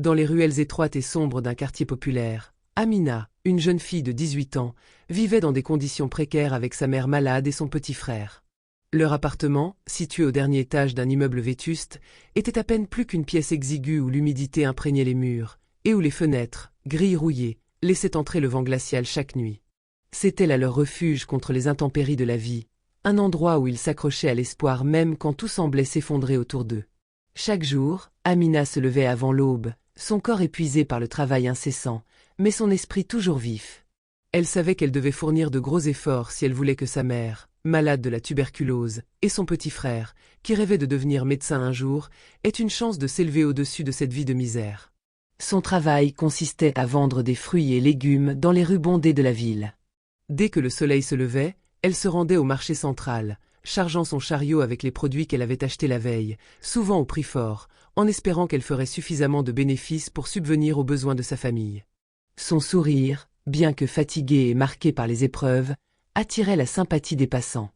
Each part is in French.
Dans les ruelles étroites et sombres d'un quartier populaire, Amina, une jeune fille de 18 ans, vivait dans des conditions précaires avec sa mère malade et son petit frère. Leur appartement, situé au dernier étage d'un immeuble vétuste, était à peine plus qu'une pièce exiguë où l'humidité imprégnait les murs, et où les fenêtres, grilles rouillées, laissaient entrer le vent glacial chaque nuit. C'était là leur refuge contre les intempéries de la vie, un endroit où ils s'accrochaient à l'espoir même quand tout semblait s'effondrer autour d'eux. Chaque jour, Amina se levait avant l'aube, son corps épuisé par le travail incessant, mais son esprit toujours vif. Elle savait qu'elle devait fournir de gros efforts si elle voulait que sa mère, malade de la tuberculose, et son petit frère, qui rêvait de devenir médecin un jour, aient une chance de s'élever au-dessus de cette vie de misère. Son travail consistait à vendre des fruits et légumes dans les rues bondées de la ville. Dès que le soleil se levait, elle se rendait au marché central, chargeant son chariot avec les produits qu'elle avait achetés la veille, souvent au prix fort, en espérant qu'elle ferait suffisamment de bénéfices pour subvenir aux besoins de sa famille. Son sourire, bien que fatigué et marqué par les épreuves, attirait la sympathie des passants.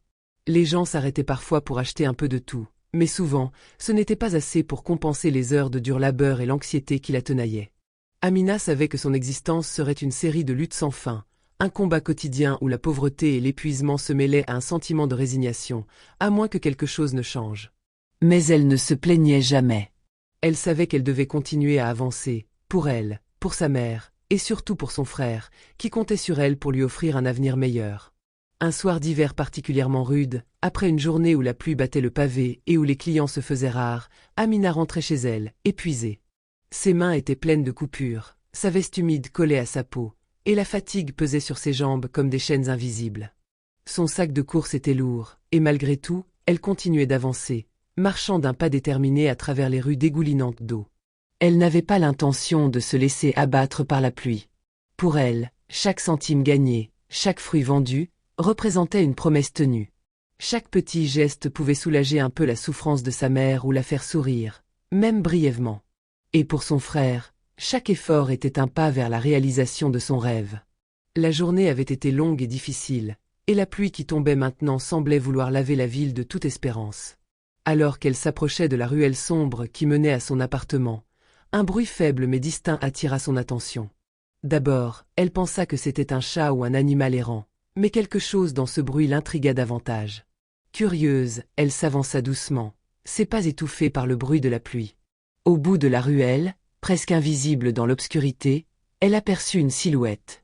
Les gens s'arrêtaient parfois pour acheter un peu de tout, mais souvent, ce n'était pas assez pour compenser les heures de dur labeur et l'anxiété qui la tenaillaient. Amina savait que son existence serait une série de luttes sans fin, un combat quotidien où la pauvreté et l'épuisement se mêlaient à un sentiment de résignation, à moins que quelque chose ne change. Mais elle ne se plaignait jamais. Elle savait qu'elle devait continuer à avancer, pour elle, pour sa mère, et surtout pour son frère, qui comptait sur elle pour lui offrir un avenir meilleur. Un soir d'hiver particulièrement rude, après une journée où la pluie battait le pavé et où les clients se faisaient rares, Amina rentrait chez elle, épuisée. Ses mains étaient pleines de coupures, sa veste humide collait à sa peau, et la fatigue pesait sur ses jambes comme des chaînes invisibles. Son sac de course était lourd, et malgré tout, elle continuait d'avancer, marchant d'un pas déterminé à travers les rues dégoulinantes d'eau. Elle n'avait pas l'intention de se laisser abattre par la pluie. Pour elle, chaque centime gagné, chaque fruit vendu, représentait une promesse tenue. Chaque petit geste pouvait soulager un peu la souffrance de sa mère ou la faire sourire, même brièvement. Et pour son frère, chaque effort était un pas vers la réalisation de son rêve. La journée avait été longue et difficile, et la pluie qui tombait maintenant semblait vouloir laver la ville de toute espérance. Alors qu'elle s'approchait de la ruelle sombre qui menait à son appartement, un bruit faible mais distinct attira son attention. D'abord, elle pensa que c'était un chat ou un animal errant, mais quelque chose dans ce bruit l'intrigua davantage. Curieuse, elle s'avança doucement, ses pas étouffés par le bruit de la pluie. Au bout de la ruelle, presque invisible dans l'obscurité, elle aperçut une silhouette.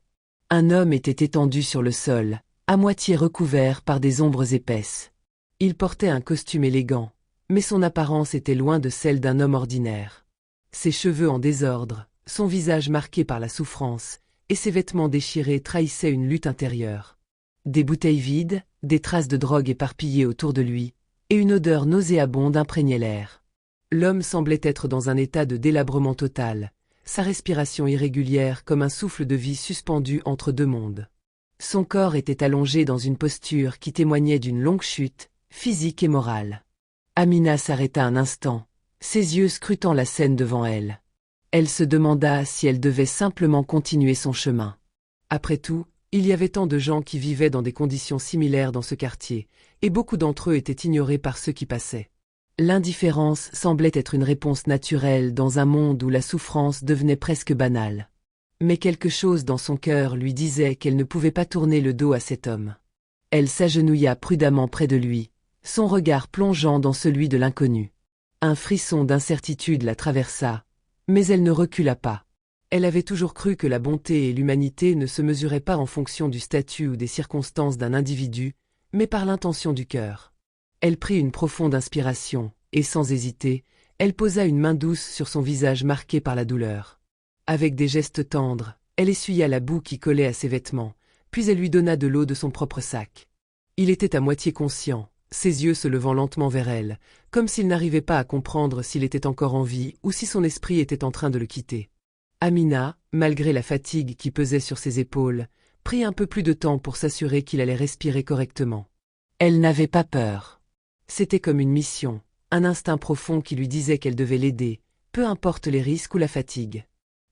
Un homme était étendu sur le sol, à moitié recouvert par des ombres épaisses. Il portait un costume élégant, mais son apparence était loin de celle d'un homme ordinaire. Ses cheveux en désordre, son visage marqué par la souffrance, et ses vêtements déchirés trahissaient une lutte intérieure. Des bouteilles vides, des traces de drogue éparpillées autour de lui, et une odeur nauséabonde imprégnait l'air. L'homme semblait être dans un état de délabrement total, sa respiration irrégulière comme un souffle de vie suspendu entre deux mondes. Son corps était allongé dans une posture qui témoignait d'une longue chute, physique et morale. Amina s'arrêta un instant, ses yeux scrutant la scène devant elle. Elle se demanda si elle devait simplement continuer son chemin. Après tout, il y avait tant de gens qui vivaient dans des conditions similaires dans ce quartier, et beaucoup d'entre eux étaient ignorés par ceux qui passaient. L'indifférence semblait être une réponse naturelle dans un monde où la souffrance devenait presque banale. Mais quelque chose dans son cœur lui disait qu'elle ne pouvait pas tourner le dos à cet homme. Elle s'agenouilla prudemment près de lui, son regard plongeant dans celui de l'inconnu. Un frisson d'incertitude la traversa, mais elle ne recula pas. Elle avait toujours cru que la bonté et l'humanité ne se mesuraient pas en fonction du statut ou des circonstances d'un individu, mais par l'intention du cœur. Elle prit une profonde inspiration, et sans hésiter, elle posa une main douce sur son visage marqué par la douleur. Avec des gestes tendres, elle essuya la boue qui collait à ses vêtements, puis elle lui donna de l'eau de son propre sac. Il était à moitié conscient, ses yeux se levant lentement vers elle, comme s'il n'arrivait pas à comprendre s'il était encore en vie ou si son esprit était en train de le quitter. Amina, malgré la fatigue qui pesait sur ses épaules, prit un peu plus de temps pour s'assurer qu'il allait respirer correctement. Elle n'avait pas peur. C'était comme une mission, un instinct profond qui lui disait qu'elle devait l'aider, peu importe les risques ou la fatigue.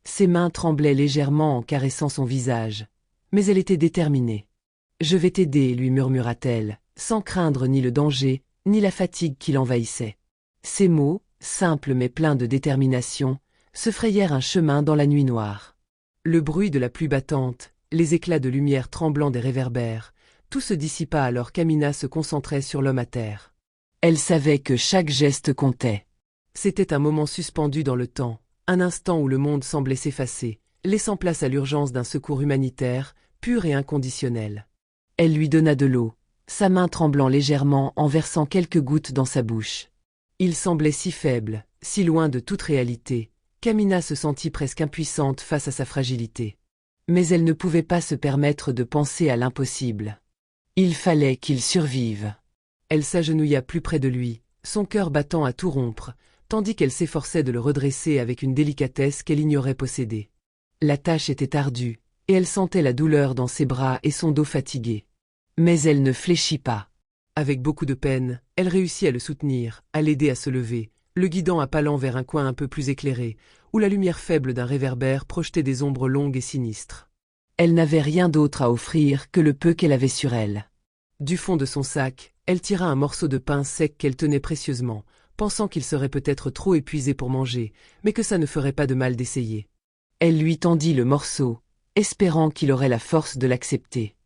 Ses mains tremblaient légèrement en caressant son visage, mais elle était déterminée. « Je vais t'aider » lui murmura-t-elle, sans craindre ni le danger, ni la fatigue qui l'envahissait. Ces mots, simples mais pleins de détermination, se frayèrent un chemin dans la nuit noire. Le bruit de la pluie battante, les éclats de lumière tremblants des réverbères, tout se dissipa alors qu'Amina se concentrait sur l'homme à terre. Elle savait que chaque geste comptait. C'était un moment suspendu dans le temps, un instant où le monde semblait s'effacer, laissant place à l'urgence d'un secours humanitaire, pur et inconditionnel. Elle lui donna de l'eau, sa main tremblant légèrement en versant quelques gouttes dans sa bouche. Il semblait si faible, si loin de toute réalité, qu'Amina se sentit presque impuissante face à sa fragilité. Mais elle ne pouvait pas se permettre de penser à l'impossible. Il fallait qu'il survive. Elle s'agenouilla plus près de lui, son cœur battant à tout rompre, tandis qu'elle s'efforçait de le redresser avec une délicatesse qu'elle ignorait posséder. La tâche était ardue, et elle sentait la douleur dans ses bras et son dos fatigué. Mais elle ne fléchit pas. Avec beaucoup de peine, elle réussit à le soutenir, à l'aider à se lever, le guidant à pas lents vers un coin un peu plus éclairé, où la lumière faible d'un réverbère projetait des ombres longues et sinistres. Elle n'avait rien d'autre à offrir que le peu qu'elle avait sur elle. Du fond de son sac, elle tira un morceau de pain sec qu'elle tenait précieusement, pensant qu'il serait peut-être trop épuisé pour manger, mais que ça ne ferait pas de mal d'essayer. Elle lui tendit le morceau, espérant qu'il aurait la force de l'accepter.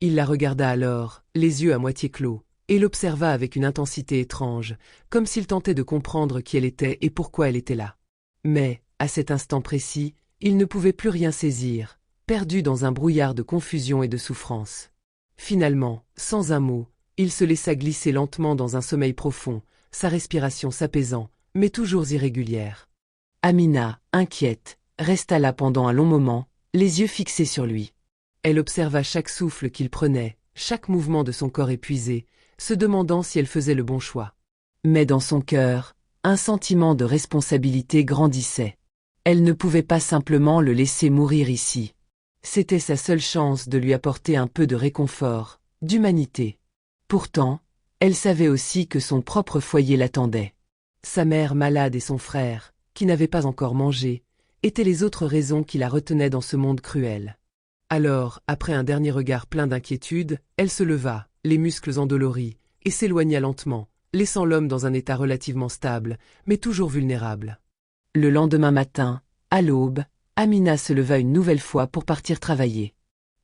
Il la regarda alors, les yeux à moitié clos, et l'observa avec une intensité étrange, comme s'il tentait de comprendre qui elle était et pourquoi elle était là. Mais, à cet instant précis, il ne pouvait plus rien saisir, perdu dans un brouillard de confusion et de souffrance. Finalement, sans un mot, il se laissa glisser lentement dans un sommeil profond, sa respiration s'apaisant, mais toujours irrégulière. Amina, inquiète, resta là pendant un long moment, les yeux fixés sur lui. Elle observa chaque souffle qu'il prenait, chaque mouvement de son corps épuisé, se demandant si elle faisait le bon choix. Mais dans son cœur, un sentiment de responsabilité grandissait. Elle ne pouvait pas simplement le laisser mourir ici. C'était sa seule chance de lui apporter un peu de réconfort, d'humanité. Pourtant, elle savait aussi que son propre foyer l'attendait. Sa mère malade et son frère, qui n'avait pas encore mangé, étaient les autres raisons qui la retenaient dans ce monde cruel. Alors, après un dernier regard plein d'inquiétude, elle se leva, les muscles endoloris, et s'éloigna lentement, laissant l'homme dans un état relativement stable, mais toujours vulnérable. Le lendemain matin, à l'aube, Amina se leva une nouvelle fois pour partir travailler.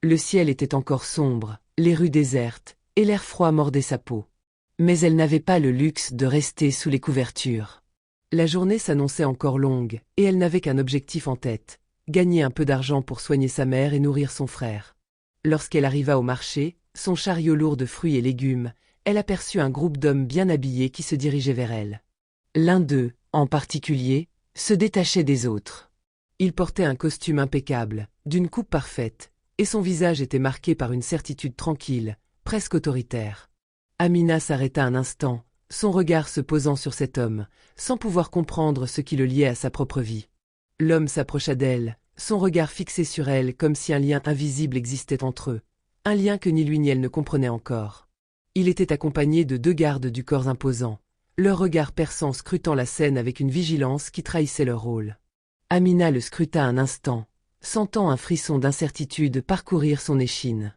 Le ciel était encore sombre, les rues désertes, et l'air froid mordait sa peau. Mais elle n'avait pas le luxe de rester sous les couvertures. La journée s'annonçait encore longue, et elle n'avait qu'un objectif en tête, gagner un peu d'argent pour soigner sa mère et nourrir son frère. Lorsqu'elle arriva au marché, son chariot lourd de fruits et légumes, elle aperçut un groupe d'hommes bien habillés qui se dirigeaient vers elle. L'un d'eux, en particulier, se détachait des autres. Il portait un costume impeccable, d'une coupe parfaite, et son visage était marqué par une certitude tranquille, presque autoritaire. Amina s'arrêta un instant, son regard se posant sur cet homme, sans pouvoir comprendre ce qui le liait à sa propre vie. L'homme s'approcha d'elle, son regard fixé sur elle comme si un lien invisible existait entre eux, un lien que ni lui ni elle ne comprenaient encore. Il était accompagné de 2 gardes du corps imposants, leur regard perçant scrutant la scène avec une vigilance qui trahissait leur rôle. Amina le scruta un instant, sentant un frisson d'incertitude parcourir son échine.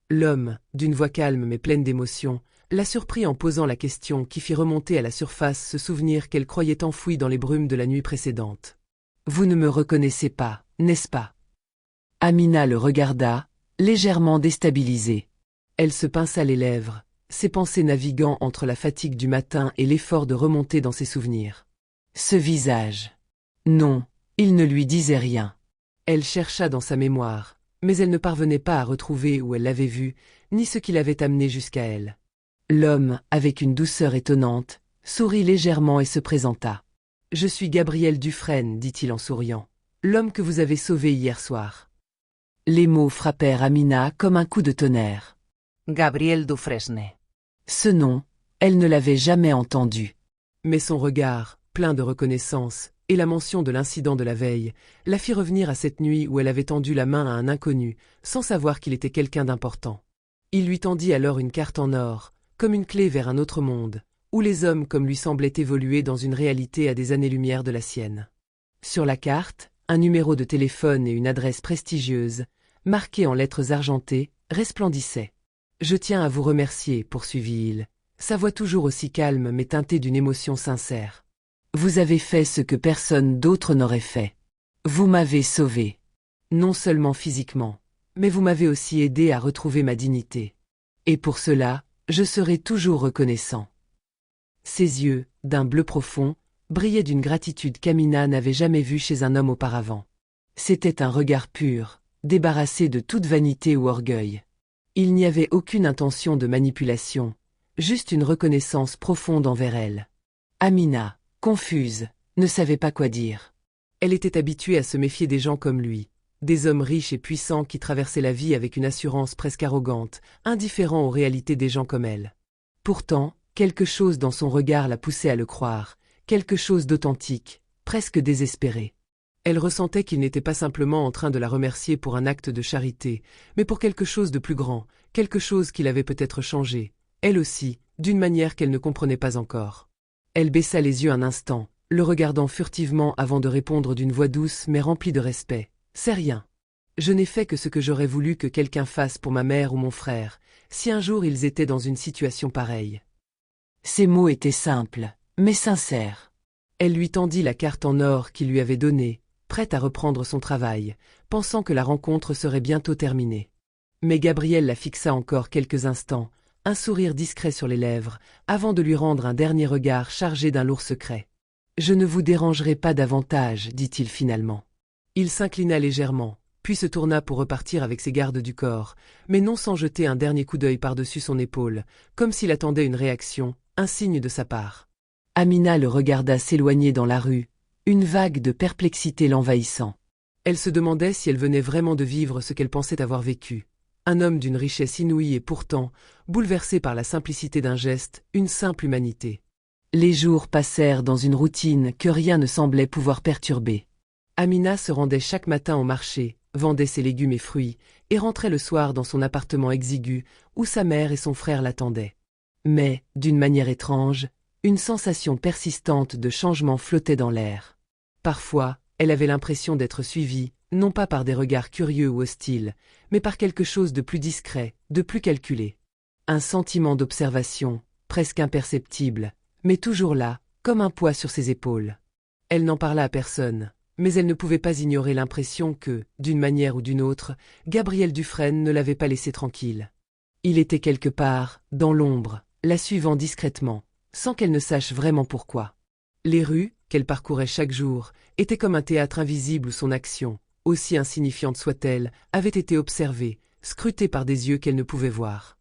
L'homme, d'une voix calme mais pleine d'émotion, la surprit en posant la question qui fit remonter à la surface ce souvenir qu'elle croyait enfoui dans les brumes de la nuit précédente. « Vous ne me reconnaissez pas, n'est-ce pas ?» Amina le regarda, légèrement déstabilisée. Elle se pinça les lèvres, ses pensées naviguant entre la fatigue du matin et l'effort de remonter dans ses souvenirs. Ce visage. Non, il ne lui disait rien. Elle chercha dans sa mémoire, mais elle ne parvenait pas à retrouver où elle l'avait vu, ni ce qui l'avait amené jusqu'à elle. L'homme, avec une douceur étonnante, sourit légèrement et se présenta. « Je suis Gabriel Dufresne, dit-il en souriant, l'homme que vous avez sauvé hier soir. » Les mots frappèrent Amina comme un coup de tonnerre. Gabriel Dufresne. Ce nom, elle ne l'avait jamais entendu. Mais son regard, plein de reconnaissance, et la mention de l'incident de la veille, la fit revenir à cette nuit où elle avait tendu la main à un inconnu, sans savoir qu'il était quelqu'un d'important. Il lui tendit alors une carte en or, comme une clé vers un autre monde, où les hommes comme lui semblaient évoluer dans une réalité à des années-lumière de la sienne. Sur la carte, un numéro de téléphone et une adresse prestigieuse, marqués en lettres argentées, resplendissaient. « Je tiens à vous remercier, poursuivit-il, sa voix toujours aussi calme mais teintée d'une émotion sincère. Vous avez fait ce que personne d'autre n'aurait fait. Vous m'avez sauvé. Non seulement physiquement, mais vous m'avez aussi aidé à retrouver ma dignité. Et pour cela, je serai toujours reconnaissant. Ses yeux, d'un bleu profond, brillaient d'une gratitude qu'Amina n'avait jamais vue chez un homme auparavant. C'était un regard pur, débarrassé de toute vanité ou orgueil. Il n'y avait aucune intention de manipulation, juste une reconnaissance profonde envers elle. Amina, confuse, ne savait pas quoi dire. Elle était habituée à se méfier des gens comme lui, des hommes riches et puissants qui traversaient la vie avec une assurance presque arrogante, indifférents aux réalités des gens comme elle. Pourtant, quelque chose dans son regard la poussait à le croire, quelque chose d'authentique, presque désespéré. Elle ressentait qu'il n'était pas simplement en train de la remercier pour un acte de charité, mais pour quelque chose de plus grand, quelque chose qui l'avait peut-être changée, elle aussi, d'une manière qu'elle ne comprenait pas encore. Elle baissa les yeux un instant, le regardant furtivement avant de répondre d'une voix douce mais remplie de respect. « C'est rien. Je n'ai fait que ce que j'aurais voulu que quelqu'un fasse pour ma mère ou mon frère, si un jour ils étaient dans une situation pareille. » Ces mots étaient simples, mais sincères. Elle lui tendit la carte en or qu'il lui avait donnée, prête à reprendre son travail, pensant que la rencontre serait bientôt terminée. Mais Gabriel la fixa encore quelques instants, un sourire discret sur les lèvres, avant de lui rendre un dernier regard chargé d'un lourd secret. « Je ne vous dérangerai pas davantage, dit-il finalement. Il s'inclina légèrement, puis se tourna pour repartir avec ses gardes du corps, mais non sans jeter un dernier coup d'œil par-dessus son épaule, comme s'il attendait une réaction, un signe de sa part. Amina le regarda s'éloigner dans la rue, une vague de perplexité l'envahissant. Elle se demandait si elle venait vraiment de vivre ce qu'elle pensait avoir vécu. Un homme d'une richesse inouïe et pourtant, bouleversé par la simplicité d'un geste, une simple humanité. Les jours passèrent dans une routine que rien ne semblait pouvoir perturber. Amina se rendait chaque matin au marché, vendait ses légumes et fruits, et rentrait le soir dans son appartement exigu, où sa mère et son frère l'attendaient. Mais, d'une manière étrange, une sensation persistante de changement flottait dans l'air. Parfois, elle avait l'impression d'être suivie, non pas par des regards curieux ou hostiles, mais par quelque chose de plus discret, de plus calculé. Un sentiment d'observation, presque imperceptible, mais toujours là, comme un poids sur ses épaules. Elle n'en parla à personne, mais elle ne pouvait pas ignorer l'impression que, d'une manière ou d'une autre, Gabriel Dufresne ne l'avait pas laissé tranquille. Il était quelque part, dans l'ombre, la suivant discrètement, sans qu'elle ne sache vraiment pourquoi. Les rues, qu'elle parcourait chaque jour, étaient comme un théâtre invisible où son action, aussi insignifiante soit-elle, avait été observée, scrutée par des yeux qu'elle ne pouvait voir.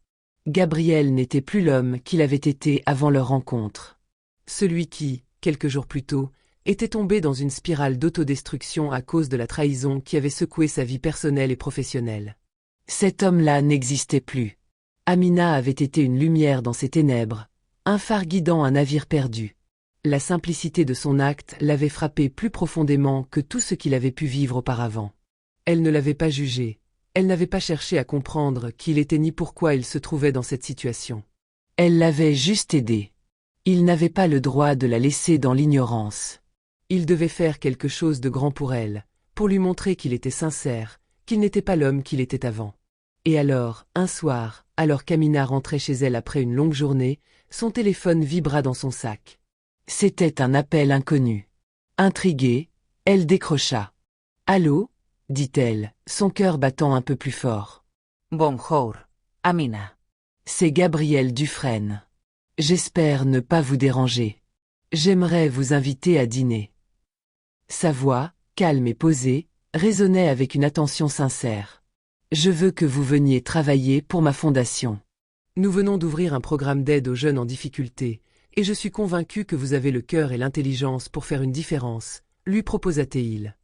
Gabriel n'était plus l'homme qu'il avait été avant leur rencontre. Celui qui, quelques jours plus tôt, était tombé dans une spirale d'autodestruction à cause de la trahison qui avait secoué sa vie personnelle et professionnelle. Cet homme-là n'existait plus. Amina avait été une lumière dans ces ténèbres, un phare guidant un navire perdu. La simplicité de son acte l'avait frappé plus profondément que tout ce qu'il avait pu vivre auparavant. Elle ne l'avait pas jugé, elle n'avait pas cherché à comprendre qui il était ni pourquoi il se trouvait dans cette situation. Elle l'avait juste aidé. Il n'avait pas le droit de la laisser dans l'ignorance. Il devait faire quelque chose de grand pour elle, pour lui montrer qu'il était sincère, qu'il n'était pas l'homme qu'il était avant. Et alors, un soir, alors qu'Amina rentrait chez elle après une longue journée, son téléphone vibra dans son sac. C'était un appel inconnu. Intriguée, elle décrocha. « Allô ?» dit-elle, son cœur battant un peu plus fort. « Bonjour, Amina. » C'est Gabriel Dufresne. J'espère ne pas vous déranger. J'aimerais vous inviter à dîner. Sa voix, calme et posée, résonnait avec une attention sincère. Je veux que vous veniez travailler pour ma fondation. Nous venons d'ouvrir un programme d'aide aux jeunes en difficulté, et je suis convaincu que vous avez le cœur et l'intelligence pour faire une différence, lui proposa-t-il.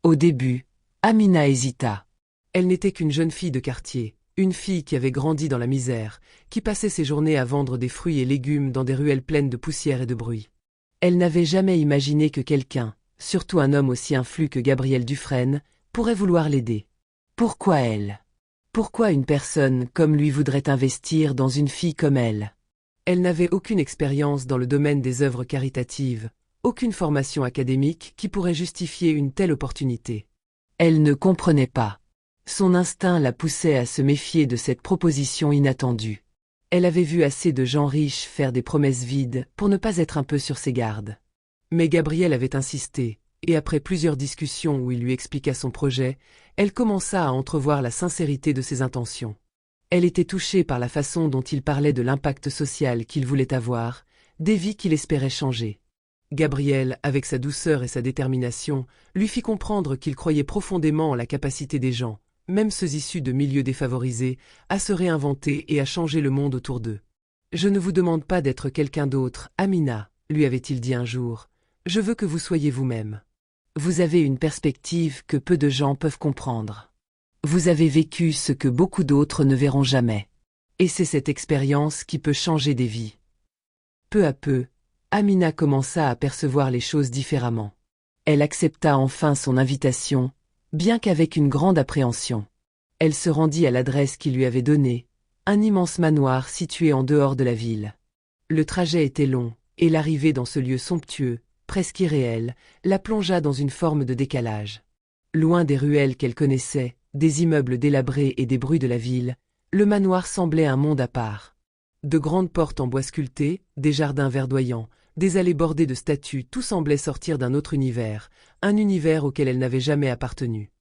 Au début, Amina hésita. Elle n'était qu'une jeune fille de quartier, une fille qui avait grandi dans la misère, qui passait ses journées à vendre des fruits et légumes dans des ruelles pleines de poussière et de bruit. Elle n'avait jamais imaginé que quelqu'un, surtout un homme aussi influent que Gabriel Dufresne, pourrait vouloir l'aider. Pourquoi elle? Pourquoi une personne comme lui voudrait investir dans une fille comme elle? Elle n'avait aucune expérience dans le domaine des œuvres caritatives, aucune formation académique qui pourrait justifier une telle opportunité. Elle ne comprenait pas. Son instinct la poussait à se méfier de cette proposition inattendue. Elle avait vu assez de gens riches faire des promesses vides pour ne pas être un peu sur ses gardes. Mais Gabriel avait insisté, et après plusieurs discussions où il lui expliqua son projet, elle commença à entrevoir la sincérité de ses intentions. Elle était touchée par la façon dont il parlait de l'impact social qu'il voulait avoir, des vies qu'il espérait changer. Gabriel, avec sa douceur et sa détermination, lui fit comprendre qu'il croyait profondément en la capacité des gens, même ceux issus de milieux défavorisés, à se réinventer et à changer le monde autour d'eux. « Je ne vous demande pas d'être quelqu'un d'autre, Amina, lui avait-il dit un jour. Je veux que vous soyez vous-même. Vous avez une perspective que peu de gens peuvent comprendre. Vous avez vécu ce que beaucoup d'autres ne verront jamais. Et c'est cette expérience qui peut changer des vies. » Peu à peu, Amina commença à percevoir les choses différemment. Elle accepta enfin son invitation, bien qu'avec une grande appréhension. Elle se rendit à l'adresse qu'il lui avait donnée, un immense manoir situé en dehors de la ville. Le trajet était long, et l'arrivée dans ce lieu somptueux, presque irréel, la plongea dans une forme de décalage. Loin des ruelles qu'elle connaissait, des immeubles délabrés et des bruits de la ville, le manoir semblait un monde à part. De grandes portes en bois sculpté, des jardins verdoyants, des allées bordées de statues, tout semblait sortir d'un autre univers, un univers auquel elle n'avait jamais appartenu.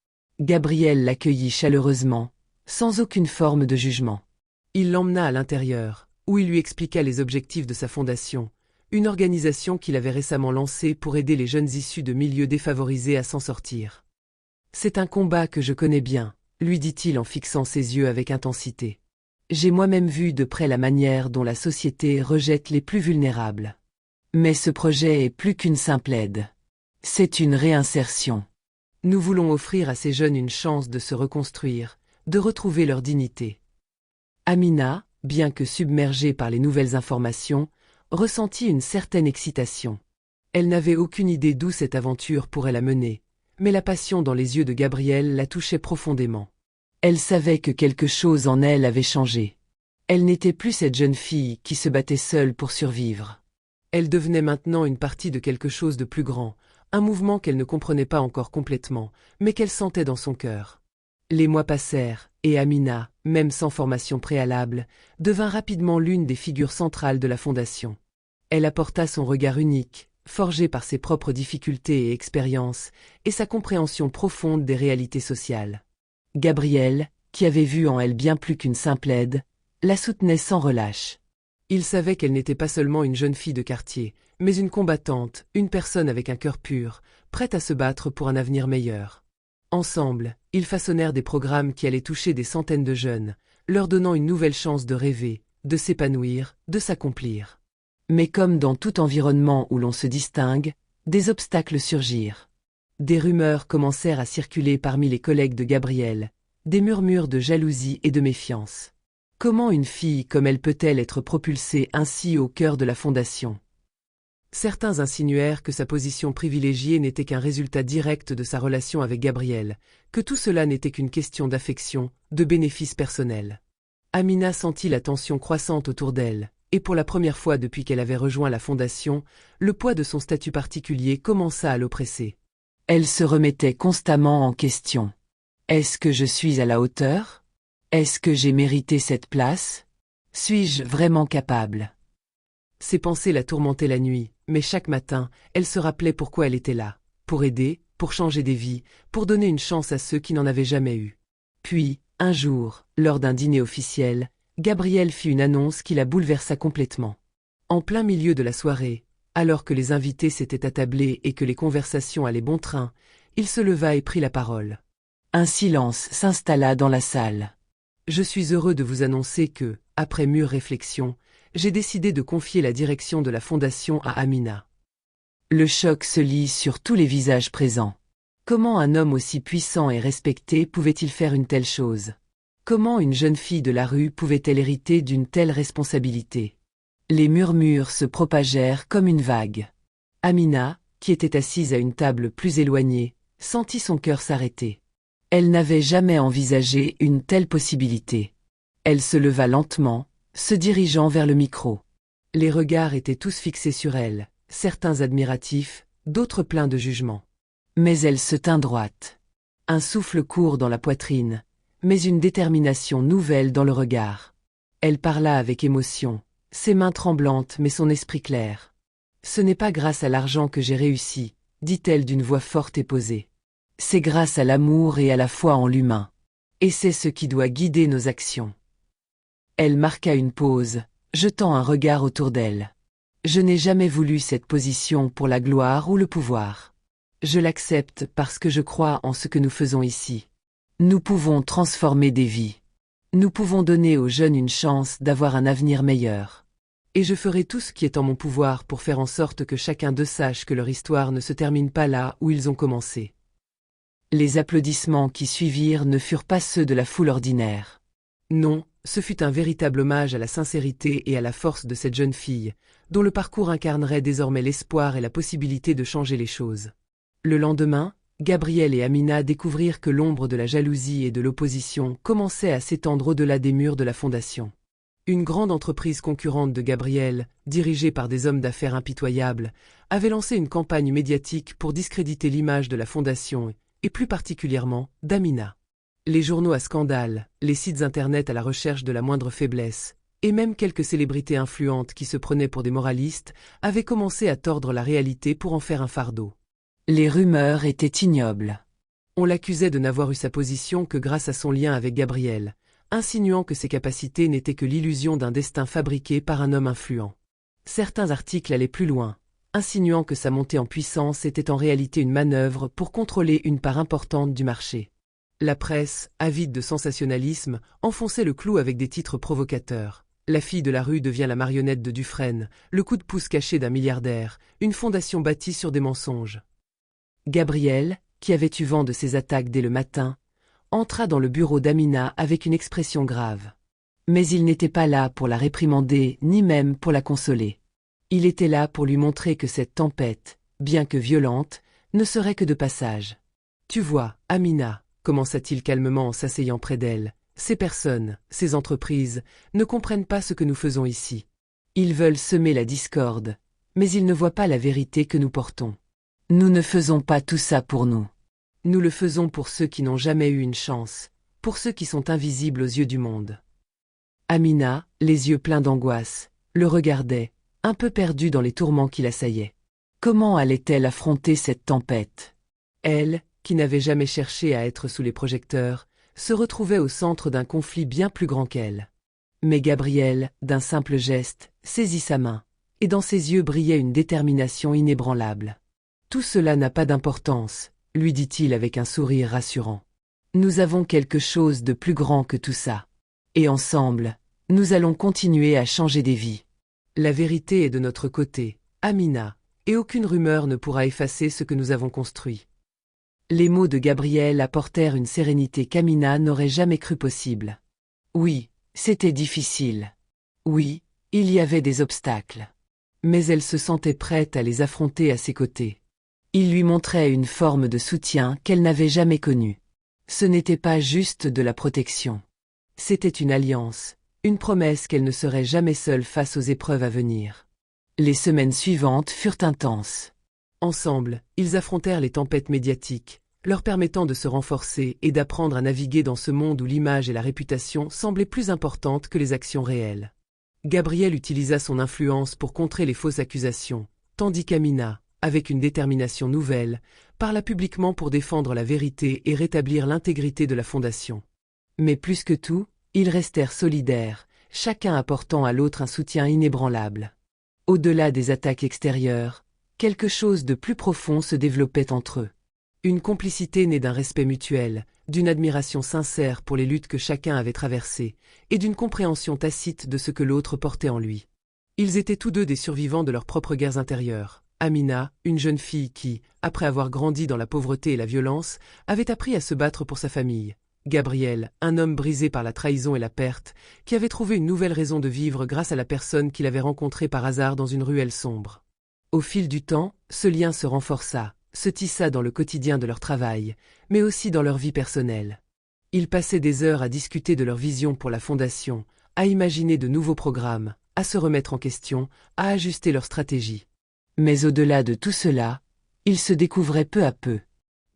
Gabriel l'accueillit chaleureusement, sans aucune forme de jugement. Il l'emmena à l'intérieur, où il lui expliqua les objectifs de sa fondation, une organisation qu'il avait récemment lancée pour aider les jeunes issus de milieux défavorisés à s'en sortir. « C'est un combat que je connais bien », lui dit-il en fixant ses yeux avec intensité. « J'ai moi-même vu de près la manière dont la société rejette les plus vulnérables. Mais ce projet est plus qu'une simple aide. C'est une réinsertion. Nous voulons offrir à ces jeunes une chance de se reconstruire, de retrouver leur dignité. » Amina, bien que submergée par les nouvelles informations, ressentit une certaine excitation. Elle n'avait aucune idée d'où cette aventure pourrait la mener, mais la passion dans les yeux de Gabriel la touchait profondément. Elle savait que quelque chose en elle avait changé. Elle n'était plus cette jeune fille qui se battait seule pour survivre. Elle devenait maintenant une partie de quelque chose de plus grand, un mouvement qu'elle ne comprenait pas encore complètement, mais qu'elle sentait dans son cœur. Les mois passèrent, et Amina, même sans formation préalable, devint rapidement l'une des figures centrales de la fondation. Elle apporta son regard unique, forgé par ses propres difficultés et expériences, et sa compréhension profonde des réalités sociales. Gabriel, qui avait vu en elle bien plus qu'une simple aide, la soutenait sans relâche. Il savait qu'elle n'était pas seulement une jeune fille de quartier, mais une combattante, une personne avec un cœur pur, prête à se battre pour un avenir meilleur. Ensemble, ils façonnèrent des programmes qui allaient toucher des centaines de jeunes, leur donnant une nouvelle chance de rêver, de s'épanouir, de s'accomplir. Mais comme dans tout environnement où l'on se distingue, des obstacles surgirent. Des rumeurs commencèrent à circuler parmi les collègues de Gabriel, des murmures de jalousie et de méfiance. Comment une fille comme elle peut-elle être propulsée ainsi au cœur de la fondation? Certains insinuèrent que sa position privilégiée n'était qu'un résultat direct de sa relation avec Gabriel, que tout cela n'était qu'une question d'affection, de bénéfice personnel. Amina sentit la tension croissante autour d'elle, et pour la première fois depuis qu'elle avait rejoint la fondation, le poids de son statut particulier commença à l'oppresser. Elle se remettait constamment en question. Est-ce que je suis à la hauteur? Est-ce que j'ai mérité cette place? Suis-je vraiment capable? Ces pensées la tourmentaient la nuit, mais chaque matin, elle se rappelait pourquoi elle était là, pour aider, pour changer des vies, pour donner une chance à ceux qui n'en avaient jamais eu. Puis, un jour, lors d'un dîner officiel, Gabriel fit une annonce qui la bouleversa complètement. En plein milieu de la soirée, alors que les invités s'étaient attablés et que les conversations allaient bon train, il se leva et prit la parole. Un silence s'installa dans la salle. « Je suis heureux de vous annoncer que, après mûre réflexion, j'ai décidé de confier la direction de la fondation à Amina. » Le choc se lit sur tous les visages présents. Comment un homme aussi puissant et respecté pouvait-il faire une telle chose? Comment une jeune fille de la rue pouvait-elle hériter d'une telle responsabilité? Les murmures se propagèrent comme une vague. Amina, qui était assise à une table plus éloignée, sentit son cœur s'arrêter. Elle n'avait jamais envisagé une telle possibilité. Elle se leva lentement, se dirigeant vers le micro. Les regards étaient tous fixés sur elle, certains admiratifs, d'autres pleins de jugement. Mais elle se tint droite. Un souffle court dans la poitrine, mais une détermination nouvelle dans le regard. Elle parla avec émotion, ses mains tremblantes mais son esprit clair. « Ce n'est pas grâce à l'argent que j'ai réussi, dit-elle d'une voix forte et posée. C'est grâce à l'amour et à la foi en l'humain. Et c'est ce qui doit guider nos actions. Elle marqua une pause, jetant un regard autour d'elle. Je n'ai jamais voulu cette position pour la gloire ou le pouvoir. Je l'accepte parce que je crois en ce que nous faisons ici. Nous pouvons transformer des vies. Nous pouvons donner aux jeunes une chance d'avoir un avenir meilleur. Et je ferai tout ce qui est en mon pouvoir pour faire en sorte que chacun d'eux sache que leur histoire ne se termine pas là où ils ont commencé. Les applaudissements qui suivirent ne furent pas ceux de la foule ordinaire. Non, ce fut un véritable hommage à la sincérité et à la force de cette jeune fille, dont le parcours incarnerait désormais l'espoir et la possibilité de changer les choses. Le lendemain, Gabriel et Amina découvrirent que l'ombre de la jalousie et de l'opposition commençait à s'étendre au-delà des murs de la fondation. Une grande entreprise concurrente de Gabriel, dirigée par des hommes d'affaires impitoyables, avait lancé une campagne médiatique pour discréditer l'image de la fondation et plus particulièrement d'Amina. Les journaux à scandale, les sites internet à la recherche de la moindre faiblesse, et même quelques célébrités influentes qui se prenaient pour des moralistes, avaient commencé à tordre la réalité pour en faire un fardeau. Les rumeurs étaient ignobles. On l'accusait de n'avoir eu sa position que grâce à son lien avec Gabriel, insinuant que ses capacités n'étaient que l'illusion d'un destin fabriqué par un homme influent. Certains articles allaient plus loin, insinuant que sa montée en puissance était en réalité une manœuvre pour contrôler une part importante du marché. La presse, avide de sensationnalisme, enfonçait le clou avec des titres provocateurs. La fille de la rue devient la marionnette de Dufresne, le coup de pouce caché d'un milliardaire, une fondation bâtie sur des mensonges. Gabriel, qui avait eu vent de ces attaques dès le matin, entra dans le bureau d'Amina avec une expression grave. Mais il n'était pas là pour la réprimander, ni même pour la consoler. Il était là pour lui montrer que cette tempête, bien que violente, ne serait que de passage. « Tu vois, Amina, » commença-t-il calmement en s'asseyant près d'elle, « ces personnes, ces entreprises, ne comprennent pas ce que nous faisons ici. Ils veulent semer la discorde, mais ils ne voient pas la vérité que nous portons. Nous ne faisons pas tout ça pour nous. Nous le faisons pour ceux qui n'ont jamais eu une chance, pour ceux qui sont invisibles aux yeux du monde. » Amina, les yeux pleins d'angoisse, le regardait, un peu perdue dans les tourments qui l'assaillaient. Comment allait-elle affronter cette tempête? Elle, qui n'avait jamais cherché à être sous les projecteurs, se retrouvait au centre d'un conflit bien plus grand qu'elle. Mais Gabriel, d'un simple geste, saisit sa main, et dans ses yeux brillait une détermination inébranlable. « Tout cela n'a pas d'importance, » lui dit-il avec un sourire rassurant. « Nous avons quelque chose de plus grand que tout ça. Et ensemble, nous allons continuer à changer des vies. La vérité est de notre côté, Amina, et aucune rumeur ne pourra effacer ce que nous avons construit. » Les mots de Gabriel apportèrent une sérénité qu'Amina n'aurait jamais cru possible. Oui, c'était difficile. Oui, il y avait des obstacles. Mais elle se sentait prête à les affronter à ses côtés. Il lui montrait une forme de soutien qu'elle n'avait jamais connue. Ce n'était pas juste de la protection. C'était une alliance, une promesse qu'elle ne serait jamais seule face aux épreuves à venir. Les semaines suivantes furent intenses. Ensemble, ils affrontèrent les tempêtes médiatiques, leur permettant de se renforcer et d'apprendre à naviguer dans ce monde où l'image et la réputation semblaient plus importantes que les actions réelles. Gabriel utilisa son influence pour contrer les fausses accusations, tandis qu'Amina, avec une détermination nouvelle, parla publiquement pour défendre la vérité et rétablir l'intégrité de la fondation. Mais plus que tout, ils restèrent solidaires, chacun apportant à l'autre un soutien inébranlable. Au-delà des attaques extérieures, quelque chose de plus profond se développait entre eux. Une complicité née d'un respect mutuel, d'une admiration sincère pour les luttes que chacun avait traversées, et d'une compréhension tacite de ce que l'autre portait en lui. Ils étaient tous deux des survivants de leurs propres guerres intérieures. Amina, une jeune fille qui, après avoir grandi dans la pauvreté et la violence, avait appris à se battre pour sa famille. Gabriel, un homme brisé par la trahison et la perte, qui avait trouvé une nouvelle raison de vivre grâce à la personne qu'il avait rencontrée par hasard dans une ruelle sombre. Au fil du temps, ce lien se renforça, se tissa dans le quotidien de leur travail, mais aussi dans leur vie personnelle. Ils passaient des heures à discuter de leur vision pour la fondation, à imaginer de nouveaux programmes, à se remettre en question, à ajuster leur stratégie. Mais au-delà de tout cela, ils se découvraient peu à peu.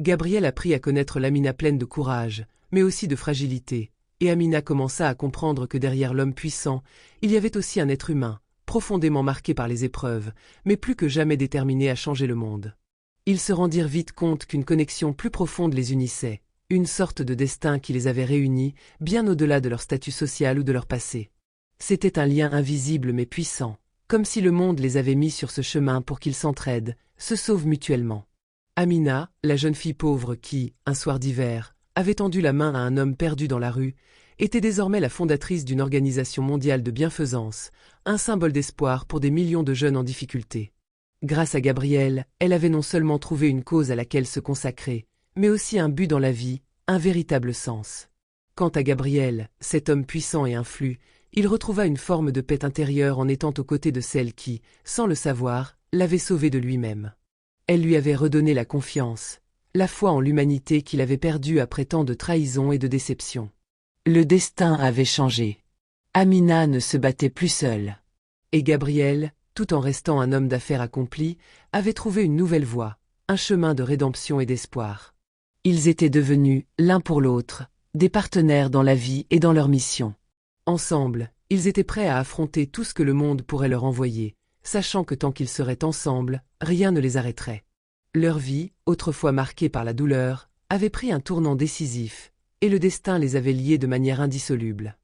Gabriel apprit à connaître l'Amina pleine de courage, mais aussi de fragilité, et Amina commença à comprendre que derrière l'homme puissant, il y avait aussi un être humain, profondément marqués par les épreuves, mais plus que jamais déterminés à changer le monde. Ils se rendirent vite compte qu'une connexion plus profonde les unissait, une sorte de destin qui les avait réunis, bien au-delà de leur statut social ou de leur passé. C'était un lien invisible mais puissant, comme si le monde les avait mis sur ce chemin pour qu'ils s'entraident, se sauvent mutuellement. Amina, la jeune fille pauvre qui, un soir d'hiver, avait tendu la main à un homme perdu dans la rue, était désormais la fondatrice d'une organisation mondiale de bienfaisance, un symbole d'espoir pour des millions de jeunes en difficulté. Grâce à Gabriel, elle avait non seulement trouvé une cause à laquelle se consacrer, mais aussi un but dans la vie, un véritable sens. Quant à Gabriel, cet homme puissant et influx, il retrouva une forme de paix intérieure en étant aux côtés de celle qui, sans le savoir, l'avait sauvé de lui-même. Elle lui avait redonné la confiance, la foi en l'humanité qu'il avait perdue après tant de trahisons et de déceptions. Le destin avait changé. Amina ne se battait plus seule. Et Gabriel, tout en restant un homme d'affaires accompli, avait trouvé une nouvelle voie, un chemin de rédemption et d'espoir. Ils étaient devenus, l'un pour l'autre, des partenaires dans la vie et dans leur mission. Ensemble, ils étaient prêts à affronter tout ce que le monde pourrait leur envoyer, sachant que tant qu'ils seraient ensemble, rien ne les arrêterait. Leur vie, autrefois marquée par la douleur, avait pris un tournant décisif, et le destin les avait liés de manière indissoluble.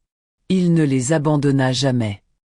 Il ne les abandonna jamais.